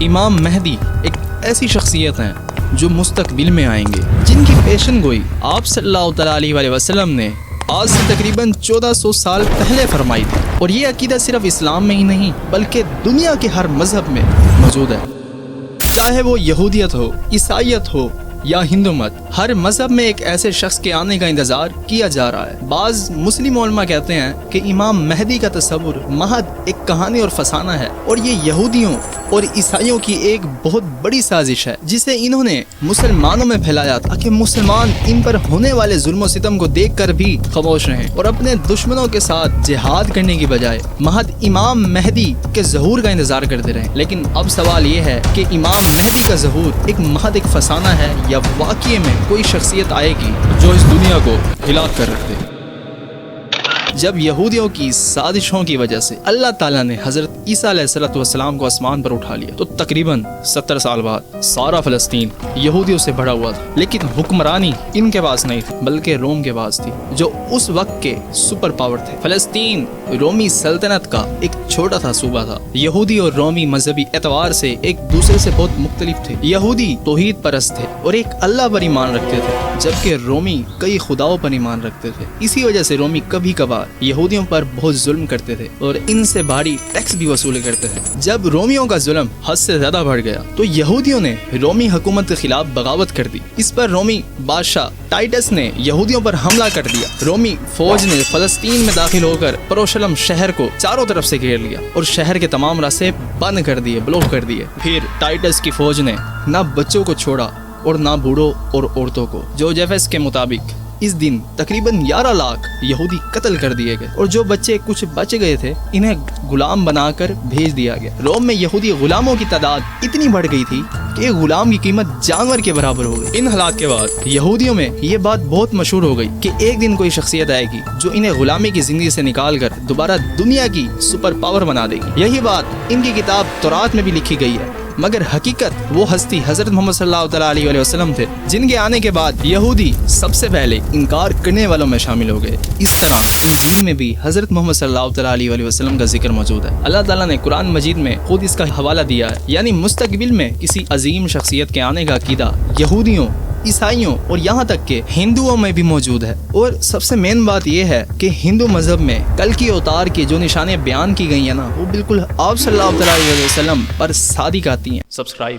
امام مہدی ایک ایسی شخصیت ہیں جو مستقبل میں آئیں گے، جن کی پیشن گوئی آپ صلی اللہ تعالیٰ علیہ وسلم نے آج سے تقریباً 1400 سال پہلے فرمائی تھی، اور یہ عقیدہ صرف اسلام میں ہی نہیں بلکہ دنیا کے ہر مذہب میں موجود ہے، چاہے وہ یہودیت ہو، عیسائیت ہو یا ہندو مت۔ ہر مذہب میں ایک ایسے شخص کے آنے کا انتظار کیا جا رہا ہے۔ بعض مسلم علماء کہتے ہیں کہ امام مہدی کا تصور محض ایک کہانی اور فسانہ ہے، اور یہ یہودیوں اور عیسائیوں کی ایک بہت بڑی سازش ہے جسے انہوں نے مسلمانوں میں پھیلایا تاکہ مسلمان ان پر ہونے والے ظلم و ستم کو دیکھ کر بھی خاموش رہیں اور اپنے دشمنوں کے ساتھ جہاد کرنے کی بجائے محض امام مہدی کے ظہور کا انتظار کرتے رہیں۔ لیکن اب سوال یہ ہے کہ امام مہدی کا ظہور محض ایک فسانہ ہے یا واقعے میں کوئی شخصیت آئے گی جو اس دنیا کو ہلا کر رکھ دے؟ جب یہودیوں کی سازشوں کی وجہ سے اللہ تعالیٰ نے حضرت عیسیٰ علیہ السلام کو آسمان پر اٹھا لیا تو تقریباً 70 سال بعد سارا فلسطین یہودیوں سے بھرا ہوا تھا، لیکن حکمرانی ان کے پاس نہیں تھی بلکہ روم کے پاس تھی جو اس وقت کے سپر پاور تھے۔ فلسطین رومی سلطنت کا ایک چھوٹا تھا صوبہ تھا۔ یہودی اور رومی مذہبی اعتبار سے ایک دوسرے سے بہت مختلف تھے۔ یہودی توحید پرست تھے اور ایک اللہ پر ایمان رکھتے تھے، جبکہ رومی کئی خداؤں پر ایمان رکھتے تھے۔ اسی وجہ سے رومی کبھی کبھار یہودیوں پر بہت ظلم کرتے تھے اور ان سے بھاری ٹیکس بھی وصول کرتے تھے۔ جب رومیوں کا ظلم حد سے زیادہ بڑھ گیا تو یہودیوں نے رومی حکومت کے خلاف بغاوت کر دی۔ اس پر رومی بادشاہ ٹائٹس نے یہودیوں پر حملہ کر دیا۔ رومی فوج نے فلسطین میں داخل ہو کر یروشلم شہر کو چاروں طرف سے گھیر لیا اور شہر کے تمام راستے بند کر دیے، بلاک کر دیے۔ پھر ٹائٹس کی فوج نے نہ بچوں کو چھوڑا اور نہ بوڑھوں اور عورتوں کو۔ جوزیفس کے مطابق اس دن تقریباً 11 لاکھ یہودی قتل کر دیے گئے اور جو بچے کچھ بچ گئے تھے انہیں غلام بنا کر بھیج دیا گیا۔ روم میں یہودی غلاموں کی تعداد اتنی بڑھ گئی تھی کہ ایک غلام کی قیمت جانور کے برابر ہو گئی۔ ان حالات کے بعد یہودیوں میں یہ بات بہت مشہور ہو گئی کہ ایک دن کوئی شخصیت آئے گی جو انہیں غلامی کی زندگی سے نکال کر دوبارہ دنیا کی سپر پاور بنا دے گی۔ یہی بات ان کی کتاب تورات میں بھی لکھی گئی ہے، مگر حقیقت وہ ہستی حضرت محمد صلی اللہ تعالیٰ علیہ وسلم تھے، جن کے آنے کے بعد یہودی سب سے پہلے انکار کرنے والوں میں شامل ہو گئے۔ اس طرح انجیل میں بھی حضرت محمد صلی اللہ تعالیٰ علیہ وسلم کا ذکر موجود ہے۔ اللہ تعالیٰ نے قرآن مجید میں خود اس کا حوالہ دیا ہے، یعنی مستقبل میں کسی عظیم شخصیت کے آنے کا عقیدہ یہودیوں، عیسائیوں اور یہاں تک کہ ہندوؤں میں بھی موجود ہے۔ اور سب سے مین بات یہ ہے کہ ہندو مذہب میں کل کی اوتار کی جو نشانیاں بیان کی گئی ہیں نا، وہ بالکل آپ صلی اللہ علیہ وسلم پر صادق آتی ہیں۔ سبسکرائب